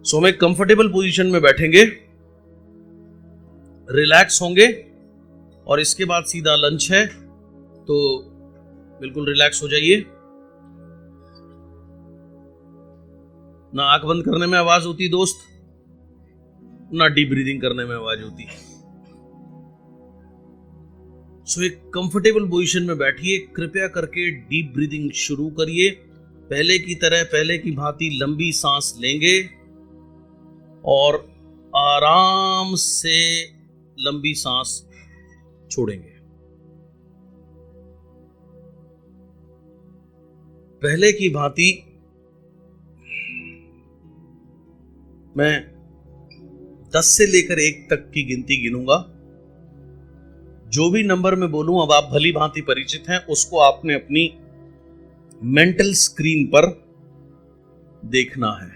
सो हम एक comfortable position में बैठेंगे, रिलैक्स होंगे और इसके बाद सीधा लंच है, तो बिल्कुल रिलैक्स हो जाइए। ना आंख बंद करने में आवाज होती दोस्त, ना डीप ब्रीदिंग करने में आवाज होती। सो एक कंफर्टेबल पोजीशन में बैठिए, कृपया करके डीप ब्रीदिंग शुरू करिए। पहले की तरह, पहले की भांति लंबी सांस लेंगे और आराम से लंबी सांस छोड़ेंगे। पहले की भांति मैं 10 से लेकर 1 तक की गिनती गिनूंगा। जो भी नंबर मैं बोलूं, अब आप भली भांति परिचित हैं, उसको आपने अपनी मेंटल स्क्रीन पर देखना है।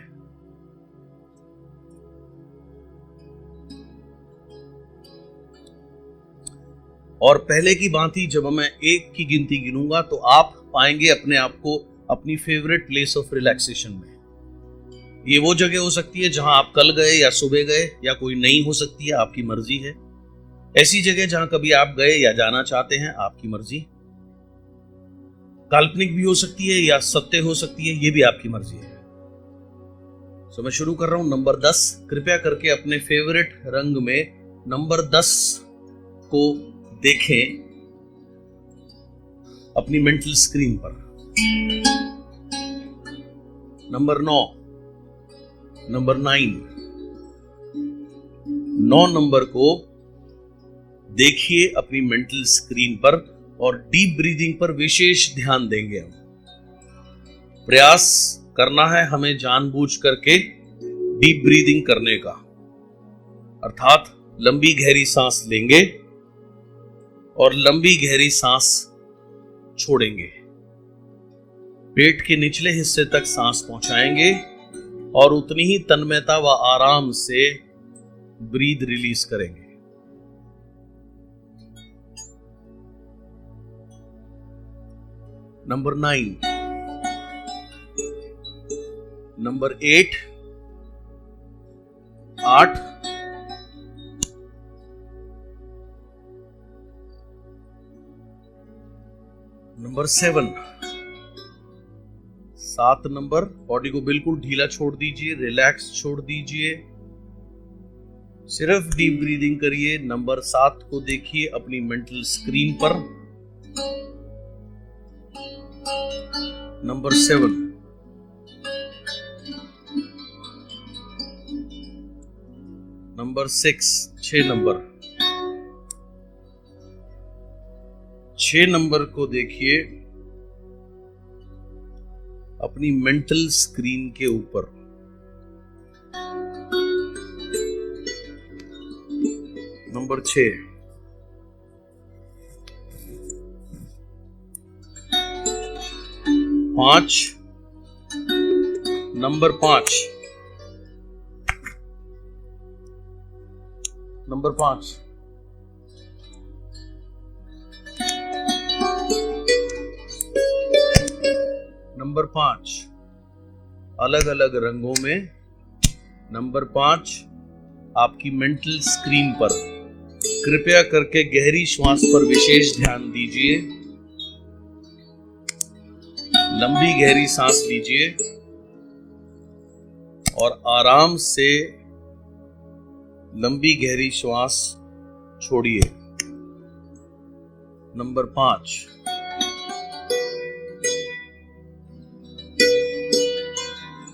और पहले की भांति जब मैं 1 की गिनती गिनूंगा तो आप पाएंगे अपने आप को अपनी फेवरेट प्लेस ऑफ रिलैक्सेशन में। ये वो जगह हो सकती है जहां आप कल गए या सुबह गए, या कोई नई हो सकती है, आपकी मर्जी है। ऐसी जगह जहां कभी आप गए या जाना चाहते हैं, आपकी मर्जी। काल्पनिक भी हो सकती है या सत्य हो सकती है, ये भी आपकी मर्जी है। सो मैं शुरू कर रहा हूं। नंबर 10, कृपया करके अपने फेवरेट रंग में नंबर 10 को देखें अपनी मेंटल स्क्रीन पर। नंबर 9, नंबर 9 नंबर को देखिए अपनी मेंटल स्क्रीन पर और डीप ब्रीदिंग पर विशेष ध्यान देंगे। हम प्रयास करना है हमें जानबूझ करके डीप ब्रीदिंग करने का, अर्थात लंबी गहरी सांस लेंगे और लंबी गहरी सांस छोड़ेंगे। पेट के निचले हिस्से तक सांस पहुंचाएंगे और उतनी ही तन्मयता व आराम से ब्रीद रिलीज करेंगे। Number 9, number 8, number 7 number. Body को बिल्कुल ढीला छोड़ दीजिए, रिलैक्स छोड़ दीजिए, सिर्फ डीप ब्रीदिंग करिए। नंबर 7 को देखिए अपनी मेंटल स्क्रीन पर। Number 7, number 6 number. 6 नंबर को देखिए अपनी मेंटल स्क्रीन के ऊपर। नंबर 6, नंबर 5 नंबर 5 नंबर 5 अलग अलग रंगों में। नंबर 5 आपकी मेंटल स्क्रीन पर। कृपया करके गहरी श्वास पर विशेष ध्यान दीजिए। लंबी गहरी सांस लीजिए और आराम से लंबी गहरी श्वास छोड़िए। नंबर 5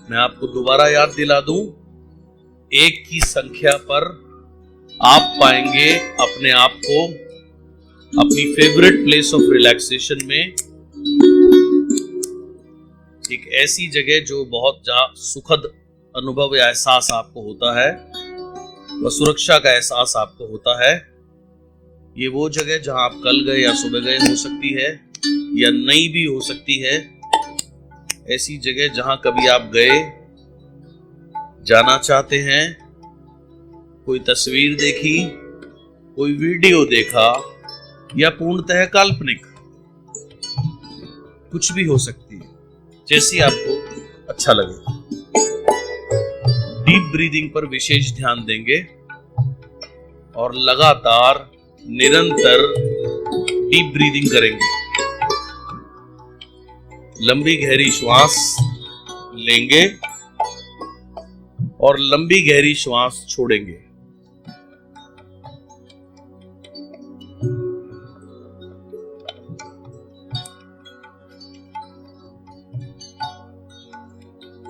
मैं आपको दोबारा याद दिला दूं, 1 की संख्या पर आप पाएंगे अपने आप को अपनी फेवरेट प्लेस ऑफ रिलैक्सेशन में, एक ऐसी जगह जो बहुत सुखद अनुभव या एहसास आपको होता है, वह सुरक्षा का एहसास आपको होता है। ये वो जगह जहां आप कल गए या सुबह गए हो सकती है, या नई भी हो सकती है। ऐसी जगह जहां कभी आप गए, जाना चाहते हैं, कोई तस्वीर देखी, कोई वीडियो देखा, या पूर्णतः काल्पनिक, कुछ भी हो सकती है, जैसी आपको अच्छा लगे। डीप ब्रीदिंग पर विशेष ध्यान देंगे और लगातार निरंतर डीप ब्रीदिंग करेंगे। लंबी गहरी श्वास लेंगे और लंबी गहरी श्वास छोड़ेंगे।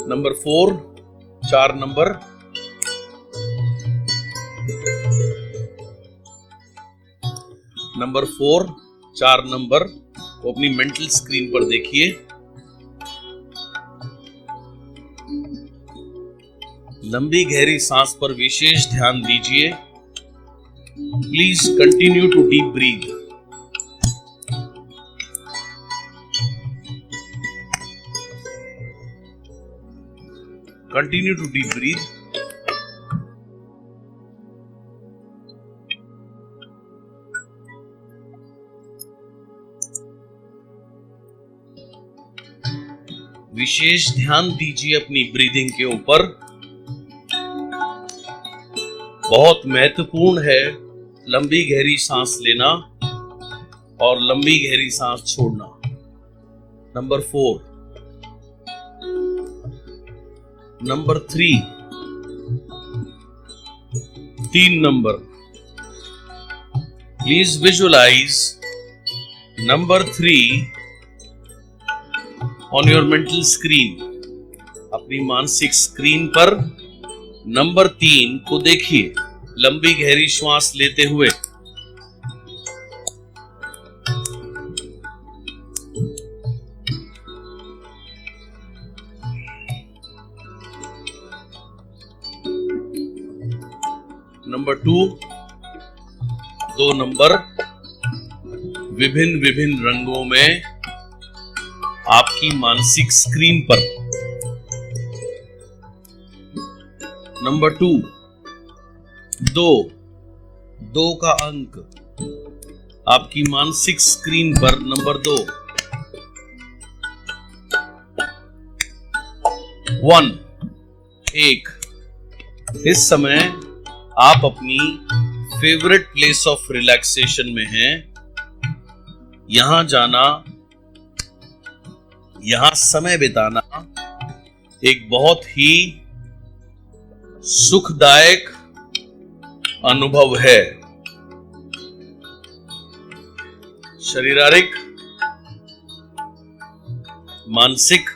Number 4, 4 number. नंबर 4, 4 नंबर को अपनी मेंटल स्क्रीन पर देखिए। लंबी गहरी सांस पर विशेष ध्यान दीजिए। Please continue to deep breath. Continue to deep breathe. विशेष ध्यान दीजिए अपनी ब्रीदिंग के ऊपर। बहुत महत्वपूर्ण है लंबी गहरी सांस लेना और लंबी गहरी सांस छोड़ना। Number 4। Number 3, 3 number. Please visualise number 3 on your mental screen. अपनी मानसिक स्क्रीन पर नंबर 3 को देखिए लंबी गहरी श्वास लेते हुए। नंबर 2, 2 नंबर विभिन्न विभिन्न रंगों में आपकी मानसिक स्क्रीन पर। नंबर 2, 2 का अंक आपकी मानसिक स्क्रीन पर। नंबर 2, 1। इस समय आप अपनी फेवरेट प्लेस ऑफ रिलैक्सेशन में हैं। यहां जाना, यहां समय बिताना एक बहुत ही सुखदायक अनुभव है। शारीरिक, मानसिक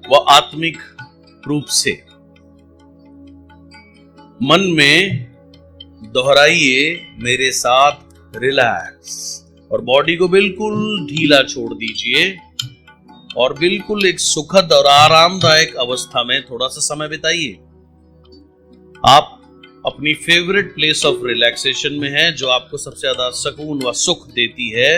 व आत्मिक रूप से। मन में दोहराइए मेरे साथ रिलैक्स और बॉडी को बिल्कुल ढीला छोड़ दीजिए और बिल्कुल एक सुखद और आरामदायक अवस्था में थोड़ा सा समय बिताइए। आप अपनी फेवरेट प्लेस ऑफ रिलैक्सेशन में हैं, जो आपको सबसे ज्यादा सुकून व सुख देती है।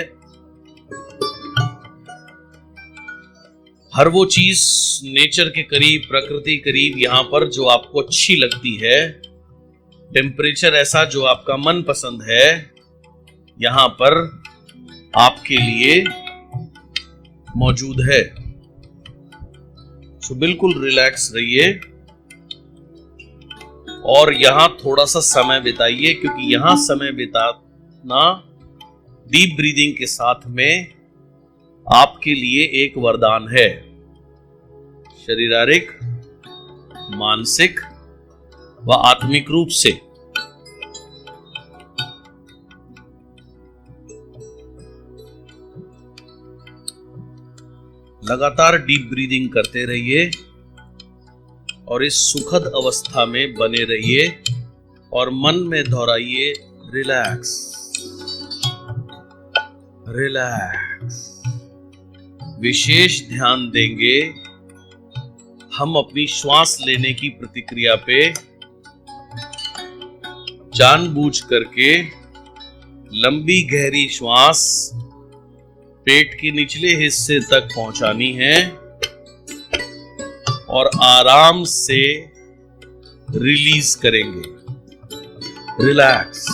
हर वो चीज नेचर के करीब, प्रकृति करीब, यहां पर जो आपको अच्छी लगती है। टेम्परेचर ऐसा जो आपका मन पसंद है, यहां पर आपके लिए मौजूद है। सो बिल्कुल रिलैक्स रहिए और यहां थोड़ा सा समय बिताइए, क्योंकि यहां समय बिताना डीप ब्रीदिंग के साथ में आपके लिए एक वरदान है। शारीरिक, मानसिक व आत्मिक रूप से। लगातार डीप ब्रीदिंग करते रहिए और इस सुखद अवस्था में बने रहिए और मन में दोहराइए रिलैक्स, रिलैक्स। विशेष ध्यान देंगे हम अपनी श्वास लेने की प्रतिक्रिया पे। जानबूझ करके लंबी गहरी श्वास पेट के निचले हिस्से तक पहुंचानी है और आराम से रिलीज करेंगे। रिलैक्स,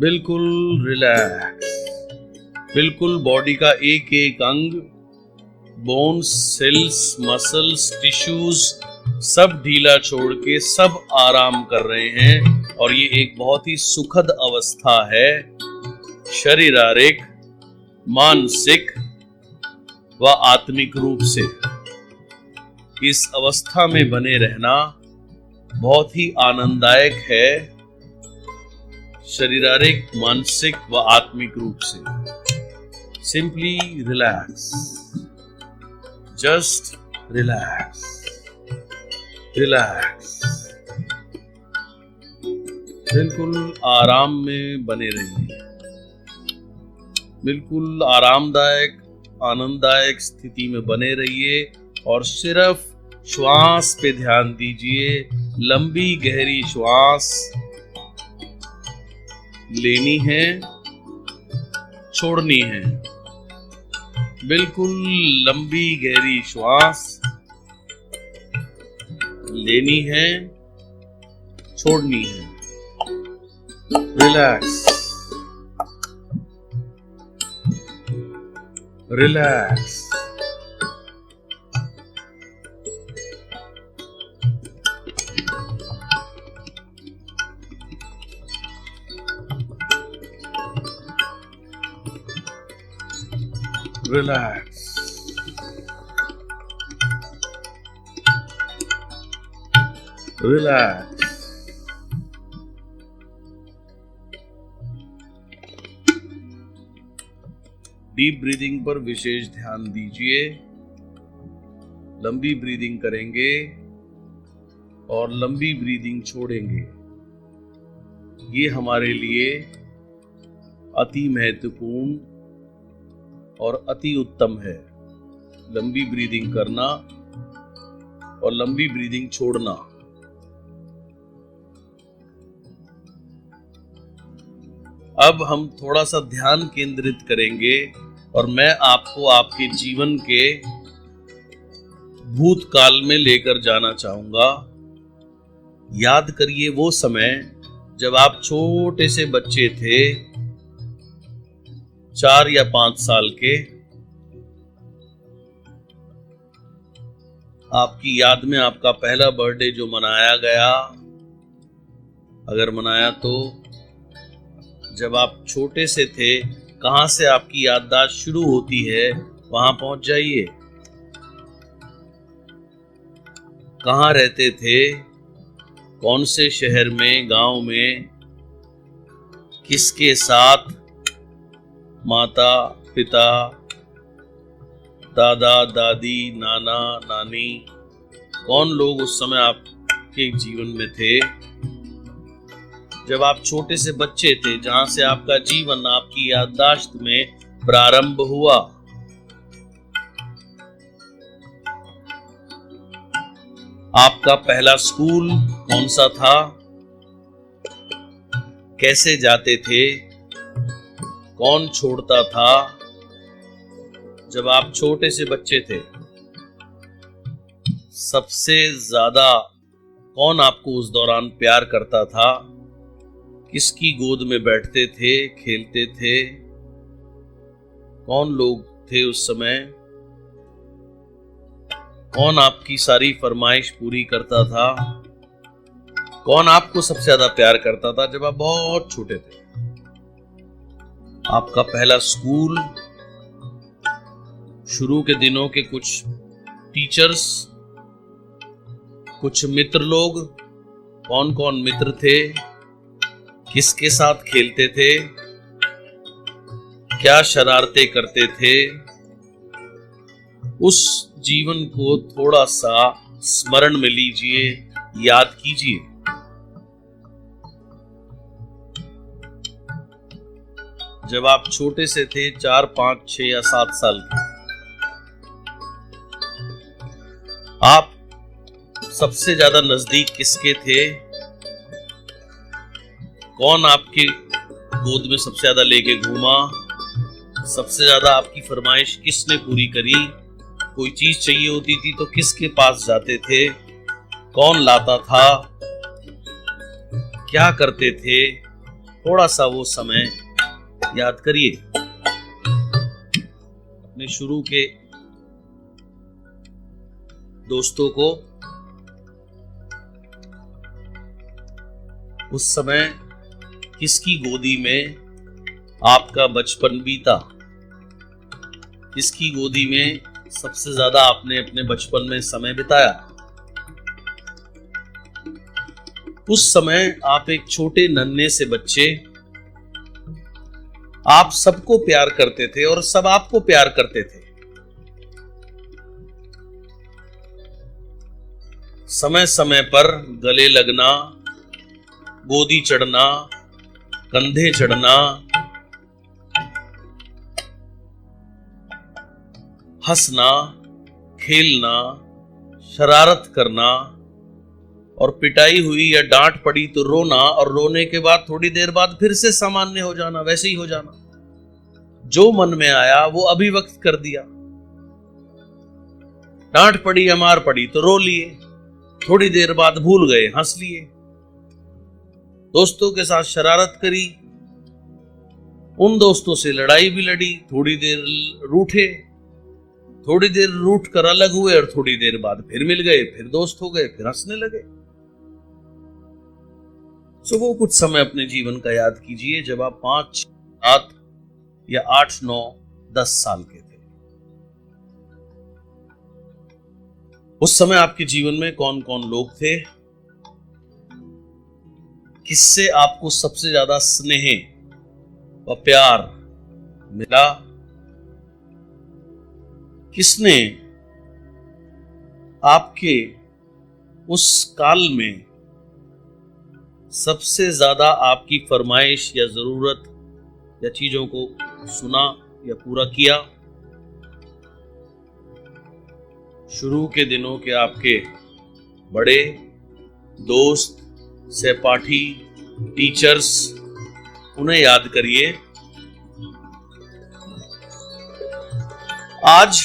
बिल्कुल रिलैक्स। बिल्कुल बॉडी का एक एक अंग, बोन्स, सेल्स, मसल्स, टिश्यूज सब ढीला छोड़ के सब आराम कर रहे हैं और ये एक बहुत ही सुखद अवस्था है। शारीरिक, मानसिक व आत्मिक रूप से इस अवस्था में बने रहना बहुत ही आनंददायक है। शारीरिक, मानसिक व आत्मिक रूप से simply relax, just relax, relax. बिल्कुल आराम में बने रहिए, बिल्कुल आरामदायक, आनंददायक स्थिति में बने रहिए और सिर्फ श्वास पे ध्यान दीजिए। लंबी गहरी श्वास लेनी है, छोड़नी है। बिल्कुल लंबी गहरी श्वास लेनी है, छोड़नी है। Relax, relax, relax, relax. Deep breathing पर विशेष ध्यान दीजिए। लंबी ब्रीदिंग करेंगे और लंबी ब्रीदिंग छोड़ेंगे। ये हमारे लिए अति महत्वपूर्ण और अति उत्तम है। लंबी ब्रीदिंग करना और लंबी ब्रीदिंग छोड़ना। अब हम थोड़ा सा ध्यान केंद्रित करेंगे और मैं आपको आपके जीवन के भूतकाल में लेकर जाना चाहूंगा। याद करिए वो समय जब आप छोटे से बच्चे थे, 4 या 5 साल के। आपकी याद में आपका पहला बर्थडे जो मनाया गया, अगर मनाया तो जब आप छोटे से थे, कहां से आपकी याददाश्त शुरू होती है वहां पहुंच जाइए। कहां रहते थे, कौन से शहर में, गांव में, किसके साथ, माता पिता, दादा दादी, नाना नानी, कौन लोग उस समय आपके जीवन में थे जब आप छोटे से बच्चे थे, जहां से आपका जीवन आपकी याददाश्त में प्रारंभ हुआ। आपका पहला स्कूल कौन सा था, कैसे जाते थे, कौन छोड़ता था जब आप छोटे से बच्चे थे। सबसे ज्यादा कौन आपको उस दौरान प्यार करता था, किसकी गोद में बैठते थे, खेलते थे, कौन लोग थे उस समय, कौन आपकी सारी फरमाइश पूरी करता था, कौन आपको सबसे ज्यादा प्यार करता था जब आप बहुत छोटे थे। आपका पहला स्कूल, शुरू के दिनों के कुछ टीचर्स, कुछ मित्र लोग, कौन कौन मित्र थे, किसके साथ खेलते थे, क्या शरारतें करते थे। उस जीवन को थोड़ा सा स्मरण में लीजिए, याद कीजिए। जब आप छोटे से थे, 4, 5, 6 या 7 साल के, आप सबसे ज्यादा नजदीक किसके थे, कौन आपके गोद में सबसे ज्यादा लेके घूमा, सबसे ज्यादा आपकी फरमाइश किसने पूरी करी, कोई चीज चाहिए होती थी तो किसके पास जाते थे, कौन लाता था, क्या करते थे। थोड़ा सा वो समय याद करिए। अपने शुरू के दोस्तों को उस समय किसकी गोदी में आपका बचपन बीता? किसकी गोदी में सबसे ज्यादा आपने अपने बचपन में समय बिताया? उस समय आप एक छोटे नन्हे से बच्चे, आप सबको प्यार करते थे और सब आपको प्यार करते थे। समय समय पर गले लगना, गोदी चढ़ना, कंधे चढ़ना, हंसना, खेलना, शरारत करना, और पिटाई हुई या डांट पड़ी तो रोना, और रोने के बाद थोड़ी देर बाद फिर से सामान्य हो जाना, वैसे ही हो जाना। जो मन में आया वो अभिव्यक्त कर दिया। डांट पड़ी या मार पड़ी तो रो लिए, थोड़ी देर बाद भूल गए, हंस लिए। दोस्तों के साथ शरारत करी, उन दोस्तों से लड़ाई भी लड़ी, थोड़ी देर रूठे, थोड़ी देर रूठ कर अलग हुए, और थोड़ी देर बाद फिर मिल गए, फिर दोस्त हो गए, फिर हंसने लगे। सो वो कुछ समय अपने जीवन का याद कीजिए जब आप 5, 7 या 8, 9, 10 साल के थे। उस समय आपके जीवन में कौन कौन लोग थे? किससे आपको सबसे ज्यादा स्नेह व प्यार मिला? किसने आपके उस काल में सबसे ज्यादा आपकी फरमाइश या जरूरत या चीजों को सुना या पूरा किया? शुरू के दिनों के आपके बड़े दोस्त, सहपाठी, टीचर्स, उन्हें याद करिए। आज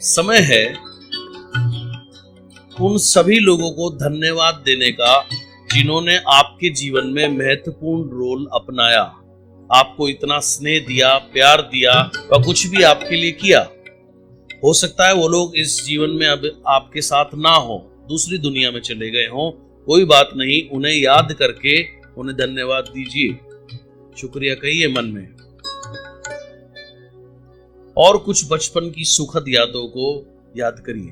समय है उन सभी लोगों को धन्यवाद देने का जिन्होंने आपके जीवन में महत्वपूर्ण रोल अपनाया, आपको इतना स्नेह दिया, प्यार दिया और कुछ भी आपके लिए किया। हो सकता है वो लोग इस जीवन में अब आपके साथ ना हो, दूसरी दुनिया में चले गए हों, कोई बात नहीं, उन्हें याद करके उन्हें धन्यवाद दीजिए, शुक्रिया कहिए मन में। और कुछ बचपन की सुखद यादों को याद करिए।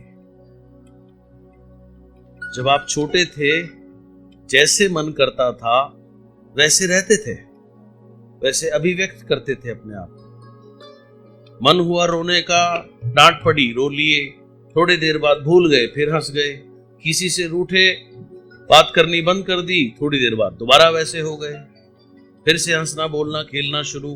जब आप छोटे थे, जैसे मन करता था वैसे रहते थे, वैसे अभिव्यक्त करते थे अपने आप। मन हुआ रोने का, डांट पड़ी, रो लिए, थोड़ी देर बाद भूल गए, फिर हंस गए। किसी से रूठे, बात करनी बंद कर दी, थोड़ी देर बाद दोबारा वैसे हो गए, फिर से हंसना, बोलना, खेलना शुरू।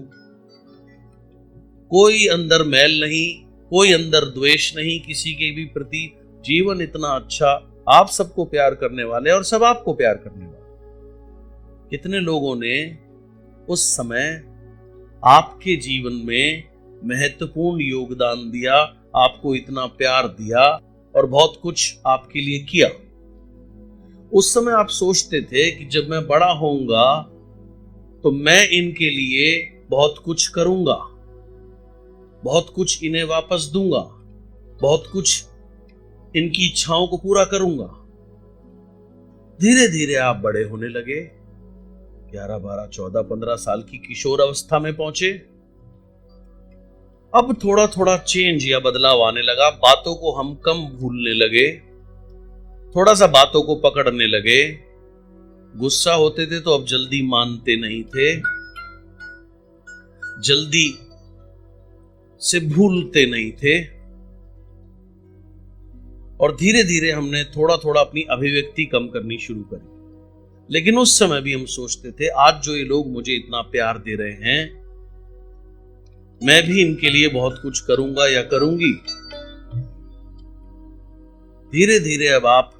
कोई अंदर मैल नहीं, कोई अंदर द्वेष नहीं किसी के भी प्रति। जीवन इतना अच्छा, आप सबको प्यार करने वाले और सब आपको प्यार करने वाले। कितने लोगों ने उस समय आपके जीवन में महत्वपूर्ण योगदान दिया, आपको इतना प्यार दिया और बहुत कुछ आपके लिए किया। उस समय आप सोचते थे कि जब मैं बड़ा होऊंगा तो मैं इनके लिए बहुत कुछ करूंगा, बहुत कुछ इन्हें वापस दूंगा, बहुत कुछ इनकी इच्छाओं को पूरा करूंगा। धीरे धीरे आप बड़े होने लगे, 11, 12, 14, 15 साल की किशोर अवस्था में पहुंचे। अब थोड़ा थोड़ा चेंज या बदलाव आने लगा, बातों को हम कम भूलने लगे, थोड़ा सा बातों को पकड़ने लगे। गुस्सा होते थे तो अब जल्दी मानते नहीं थे, जल्दी से भूलते नहीं थे, और धीरे धीरे हमने थोड़ा थोड़ा अपनी अभिव्यक्ति कम करनी शुरू करी। लेकिन उस समय भी हम सोचते थे आज जो ये लोग मुझे इतना प्यार दे रहे हैं, मैं भी इनके लिए बहुत कुछ करूंगा या करूंगी। धीरे धीरे अब आप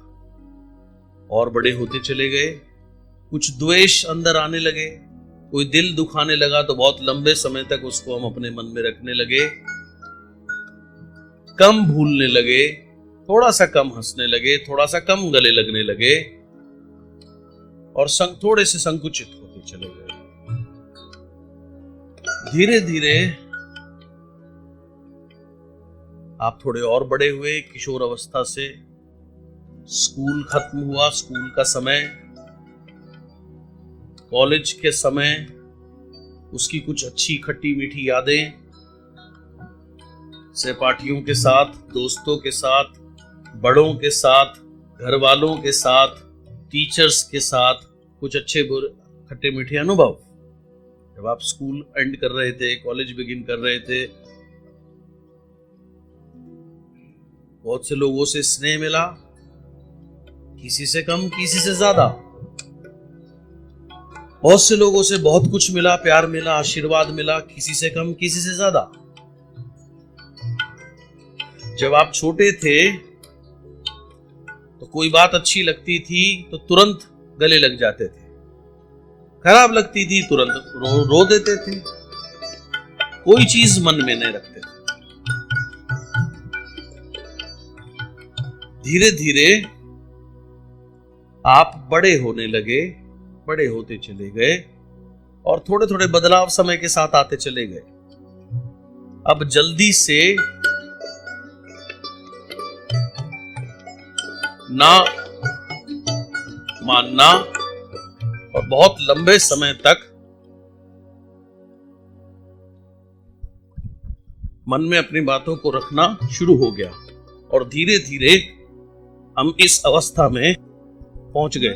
और बड़े होते चले गए, कुछ द्वेष अंदर आने लगे, कोई दिल दुखाने लगा तो बहुत लंबे समय तक उसको हम अपने मन में रखने लगे, कम भूलने लगे, थोड़ा सा कम हंसने लगे, थोड़ा सा कम गले लगने लगे और थोड़े से संकुचित होते चले गए। धीरे धीरे आप थोड़े और बड़े हुए, किशोर अवस्था से स्कूल खत्म हुआ, स्कूल का समय, कॉलेज के समय उसकी कुछ अच्छी खट्टी मीठी यादें, सहपाठियों के साथ, दोस्तों के साथ, बड़ों के साथ, घर वालों के साथ, टीचर्स के साथ कुछ अच्छे खट्टे मीठे अनुभव। जब आप स्कूल एंड कर रहे थे, कॉलेज बिगिन कर रहे थे, बहुत से लोगों से स्नेह मिला, किसी से कम, किसी से ज्यादा। बहुत से लोगों से बहुत कुछ मिला, प्यार मिला, आशीर्वाद मिला, किसी से कम, किसी से ज्यादा। जब आप छोटे थे तो कोई बात अच्छी लगती थी तो तुरंत गले लग जाते थे, खराब लगती थी तुरंत रो देते थे, कोई चीज मन में नहीं रखते थे। धीरे धीरे आप बड़े होने लगे, बड़े होते चले गए और थोड़े थोड़े बदलाव समय के साथ आते चले गए। अब जल्दी से ना मानना और बहुत लंबे समय तक मन में अपनी बातों को रखना शुरू हो गया और धीरे धीरे हम इस अवस्था में पहुंच गए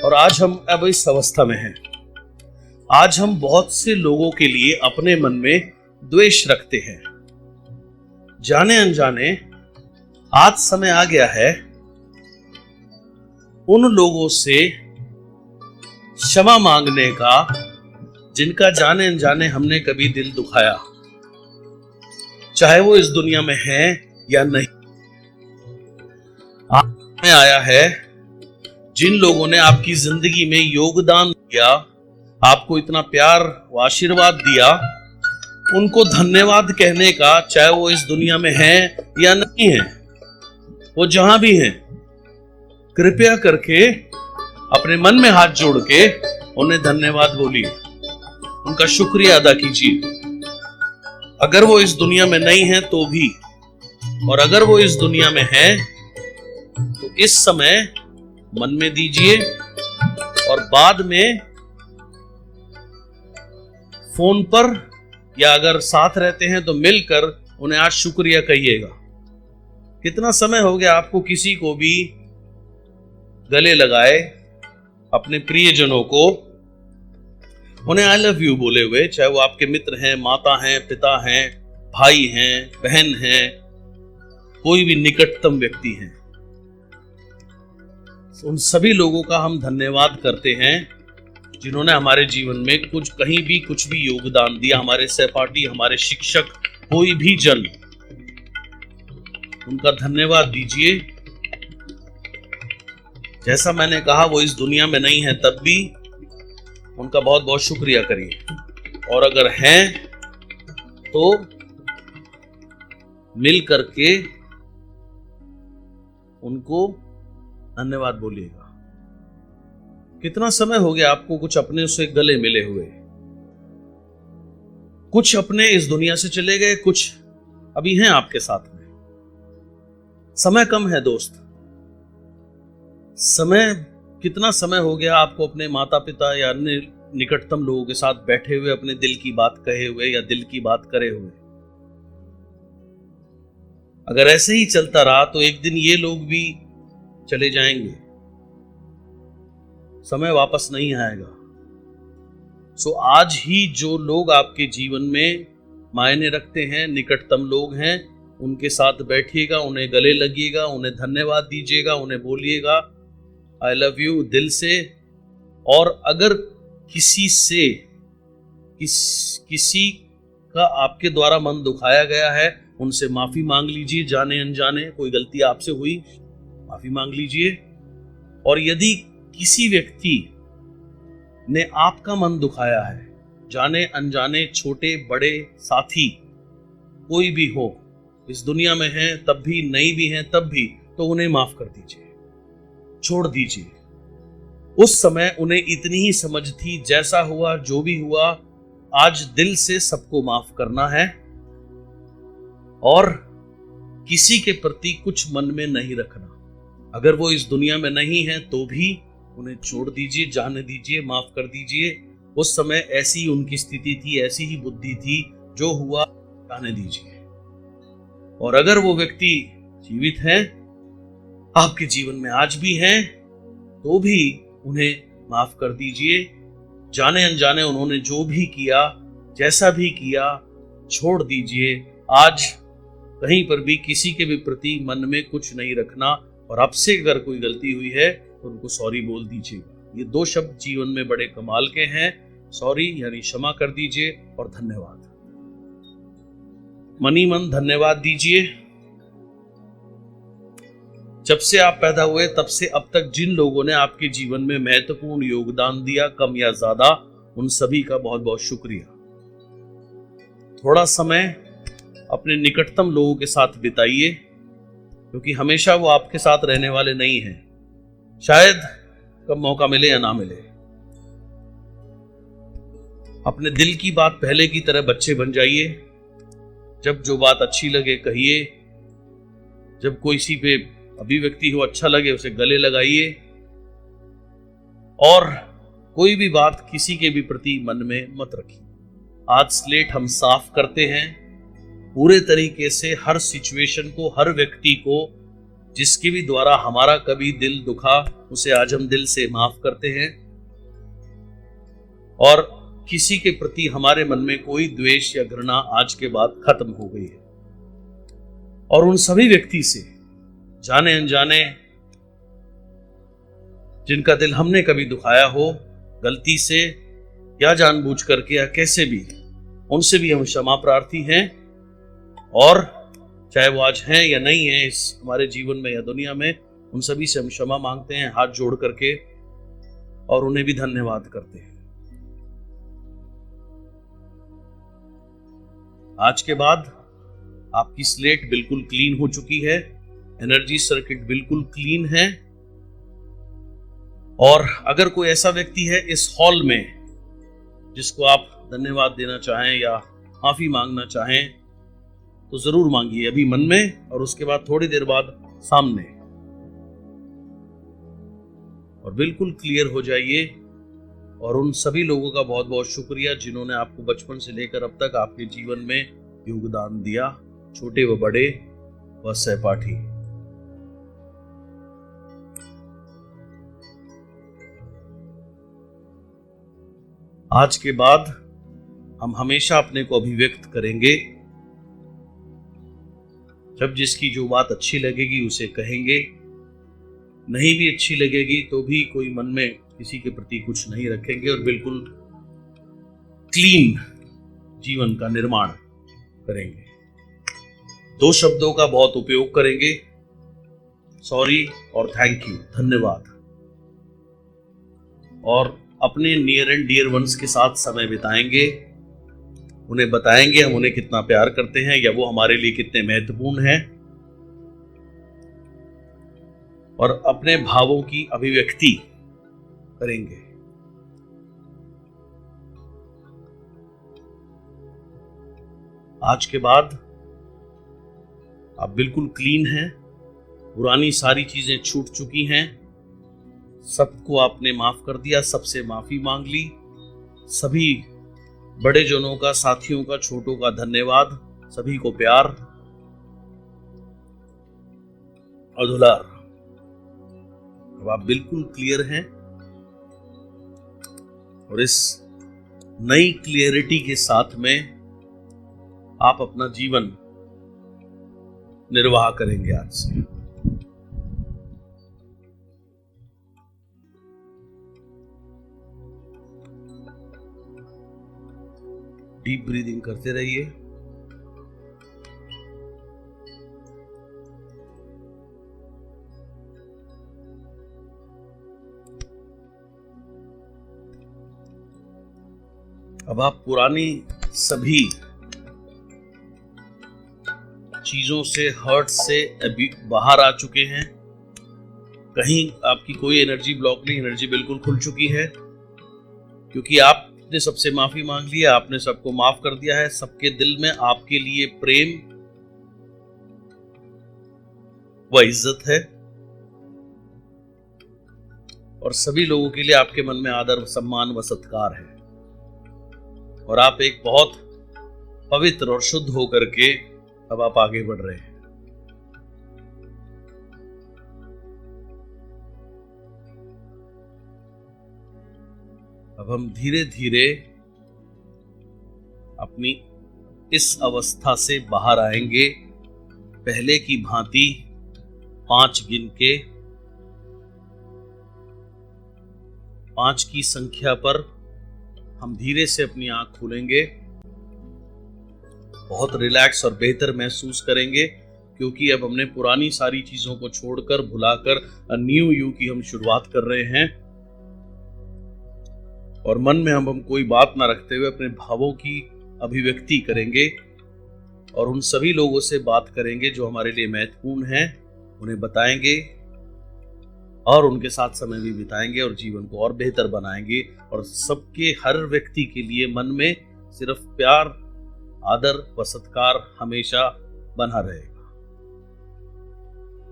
और आज हम अब इस अवस्था में हैं। आज हम बहुत से लोगों के लिए अपने मन में द्वेष रखते हैं। जाने अनजाने आज समय आ गया है उन लोगों से क्षमा मांगने का जिनका जाने अनजाने हमने कभी दिल दुखाया, चाहे वो इस दुनिया में है या नहीं। आज में आया है जिन लोगों ने आपकी जिंदगी में योगदान दिया, आपको इतना प्यार व आशीर्वाद दिया, उनको धन्यवाद कहने का, चाहे वो इस दुनिया में है या नहीं है, वो जहां भी हैं, कृपया करके अपने मन में हाथ जोड़ के उन्हें धन्यवाद बोलिए, उनका शुक्रिया अदा कीजिए। अगर वो इस दुनिया में नहीं है तो भी, और अगर वो इस दुनिया में है तो इस समय मन में दीजिए और बाद में फोन पर या अगर साथ रहते हैं तो मिलकर उन्हें आज शुक्रिया कहिएगा। कितना समय हो गया आपको किसी को भी गले लगाए, अपने प्रियजनों को उन्हें आई लव यू बोले हुए, चाहे वो आपके मित्र हैं, माता हैं, पिता हैं, भाई हैं, बहन हैं, कोई भी निकटतम व्यक्ति हैं, उन सभी लोगों का हम धन्यवाद करते हैं जिन्होंने हमारे जीवन में कुछ कहीं भी कुछ भी योगदान दिया। हमारे सहपाठी, हमारे शिक्षक, कोई भी जन, उनका धन्यवाद दीजिए। जैसा मैंने कहा वो इस दुनिया में नहीं है तब भी उनका बहुत बहुत शुक्रिया करिए, और अगर हैं तो मिल करके उनको धन्यवाद बोलिएगा। कितना समय हो गया आपको कुछ अपने से गले मिले हुए? कुछ अपने इस दुनिया से चले गए, कुछ अभी हैं आपके साथ में। समय कम है दोस्त। समय, कितना समय हो गया आपको अपने माता पिता या अन्य निकटतम लोगों के साथ बैठे हुए, अपने दिल की बात कहे हुए या दिल की बात करे हुए? अगर ऐसे ही चलता रहा तो एक दिन ये लोग भी चले जाएंगे, समय वापस नहीं आएगा। सो आज ही जो लोग आपके जीवन में मायने रखते हैं, निकटतम लोग हैं, उनके साथ बैठिएगा, उन्हें गले लगिएगा, उन्हें धन्यवाद दीजिएगा, उन्हें बोलिएगा आई लव यू दिल से। और अगर किसी से किसी का आपके द्वारा मन दुखाया गया है, उनसे माफी मांग लीजिए। जाने अनजाने कोई गलती आपसे हुई, माफी मांग लीजिए। और यदि किसी व्यक्ति ने आपका मन दुखाया है, जाने अनजाने, छोटे बड़े साथी कोई भी हो, इस दुनिया में हैं तब भी, नहीं भी हैं तब भी, तो उन्हें माफ कर दीजिए, छोड़ दीजिए। उस समय उन्हें इतनी ही समझ थी, जैसा हुआ जो भी हुआ, आज दिल से सबको माफ करना है और किसी के प्रति कुछ मन में नहीं रखना। अगर वो इस दुनिया में नहीं है तो भी उन्हें छोड़ दीजिए, जाने दीजिए, माफ कर दीजिए। उस समय ऐसी उनकी स्थिति थी, ऐसी ही बुद्धि थी, जो हुआ जाने दीजिए। और अगर वो व्यक्ति जीवित हैं, आपके जीवन में आज भी हैं, तो भी उन्हें माफ कर दीजिए। जाने अनजाने उन्होंने जो भी किया, जैसा भी किया, छोड़ दीजिए। आज कहीं पर भी किसी के भी प्रति मन में कुछ नहीं रखना, और आपसे अगर कोई गलती हुई है तो उनको सॉरी बोल दीजिएगा। ये 2 शब्द जीवन में बड़े कमाल के हैं। सॉरी यानी क्षमा कर दीजिए, और धन्यवाद। मनी मन धन्यवाद दीजिए। जब से आप पैदा हुए तब से अब तक जिन लोगों ने आपके जीवन में महत्वपूर्ण योगदान दिया, कम या ज्यादा, उन सभी का बहुत बहुत शुक्रिया। थोड़ा समय अपने निकटतम लोगों के साथ बिताइए, क्योंकि हमेशा वो आपके साथ रहने वाले नहीं हैं। शायद कब मौका मिले या ना मिले। अपने दिल की बात पहले की तरह बच्चे बन जाइए। जब जो बात अच्छी लगे कहिए। जब कोई सी पे अभिव्यक्ति हो, अच्छा लगे, उसे गले लगाइए। और कोई भी बात किसी के भी प्रति मन में मत रखिए। आज स्लेट हम साफ करते हैं पूरे तरीके से। हर सिचुएशन को, हर व्यक्ति को जिसके भी द्वारा हमारा कभी दिल दुखा, उसे आज हम दिल से माफ करते हैं। और किसी के प्रति हमारे मन में कोई द्वेष या घृणा आज के बाद खत्म हो गई है। और उन सभी व्यक्ति से, जाने अनजाने, जिनका दिल हमने कभी दुखाया हो, गलती से या जानबूझ करके या कैसे भी, उनसे भी हम क्षमा प्रार्थी हैं। और चाहे वो आज हैं या नहीं है इस हमारे जीवन में या दुनिया में, उन सभी से हम क्षमा मांगते हैं हाथ जोड़ करके, और उन्हें भी धन्यवाद करते हैं। आज के बाद आपकी स्लेट बिल्कुल क्लीन हो चुकी है। एनर्जी सर्किट बिल्कुल क्लीन है। और अगर कोई ऐसा व्यक्ति है इस हॉल में जिसको आप धन्यवाद देना चाहें या माफी मांगना चाहें, तो जरूर मांगिए, अभी मन में, और उसके बाद थोड़ी देर बाद सामने। और बिल्कुल क्लियर हो जाइए। और उन सभी लोगों का बहुत बहुत शुक्रिया जिन्होंने आपको बचपन से लेकर अब तक आपके जीवन में योगदान दिया, छोटे व बड़े व सहपाठी। आज के बाद हम हमेशा अपने को अभिव्यक्त करेंगे। जब जिसकी जो बात अच्छी लगेगी उसे कहेंगे, नहीं भी अच्छी लगेगी तो भी कोई मन में किसी के प्रति कुछ नहीं रखेंगे, और बिल्कुल क्लीन जीवन का निर्माण करेंगे। 2 शब्दों का बहुत उपयोग करेंगे, सॉरी और थैंक यू, धन्यवाद। और अपने नियर एंड डियर वंस के साथ समय बिताएंगे। उन्हें बताएंगे हम उन्हें कितना प्यार करते हैं, या वो हमारे लिए कितने महत्वपूर्ण हैं। और अपने भावों की अभिव्यक्ति करेंगे। आज के बाद आप बिल्कुल क्लीन हैं। पुरानी सारी चीजें छूट चुकी हैं। सबको आपने माफ कर दिया, सबसे माफी मांग ली। सभी बड़े जनों का, साथियों का, छोटों का धन्यवाद। सभी को प्यार और दुलार। अब आप बिल्कुल क्लियर हैं, और इस नई क्लियरिटी के साथ में आप अपना जीवन निर्वाह करेंगे आज से। डीप ब्रीदिंग करते रहिए। अब आप पुरानी सभी चीजों से, हर्ट से अभी बाहर आ चुके हैं। कहीं आपकी कोई एनर्जी ब्लॉक नहीं, एनर्जी बिल्कुल खुल चुकी है, क्योंकि आपने सबसे माफी मांग लिया, आपने सबको माफ कर दिया है। सबके दिल में आपके लिए प्रेम व इज्जत है। और सभी लोगों के लिए आपके मन में आदर, सम्मान व सत्कार है और आप एक बहुत पवित्र और शुद्ध होकर के अब आप आगे बढ़ रहे हैं। अब हम धीरे धीरे अपनी इस अवस्था से बाहर आएंगे। पहले की भांति 5 गिन के 5 की संख्या पर हम धीरे से अपनी आंख खोलेंगे। बहुत रिलैक्स और बेहतर महसूस करेंगे क्योंकि अब हमने पुरानी सारी चीजों को छोड़कर, भुलाकर न्यू यू की हम शुरुआत कर रहे हैं। और मन में हम कोई बात ना रखते हुए अपने भावों की अभिव्यक्ति करेंगे और उन सभी लोगों से बात करेंगे जो हमारे लिए महत्वपूर्ण हैं, उन्हें बताएंगे और उनके साथ समय भी बिताएंगे और जीवन को और बेहतर बनाएंगे। और सबके, हर व्यक्ति के लिए मन में सिर्फ प्यार, आदर व सत्कार हमेशा बना रहेगा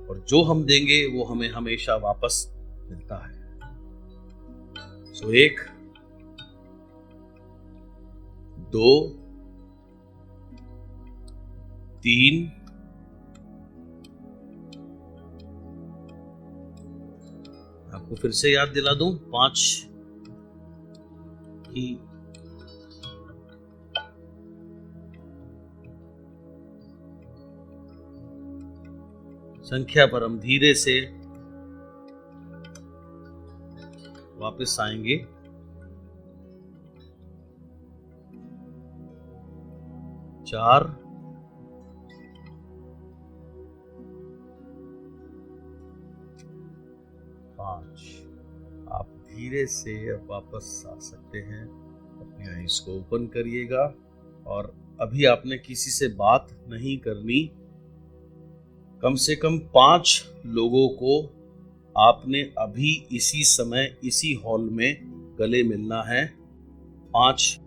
और जो हम देंगे वो हमें हमेशा वापस मिलता है। सो 1, 2, 3, आपको फिर से याद दिला दूं 5 की संख्या पर हम धीरे से वापस आएंगे। 4, 5। आप धीरे से अब वापस आ सकते हैं। अपनी आईज को ओपन करिएगा और अभी आपने किसी से बात नहीं करनी। कम से कम 5 लोगों को आपने अभी इसी समय इसी हॉल में गले मिलना है। 5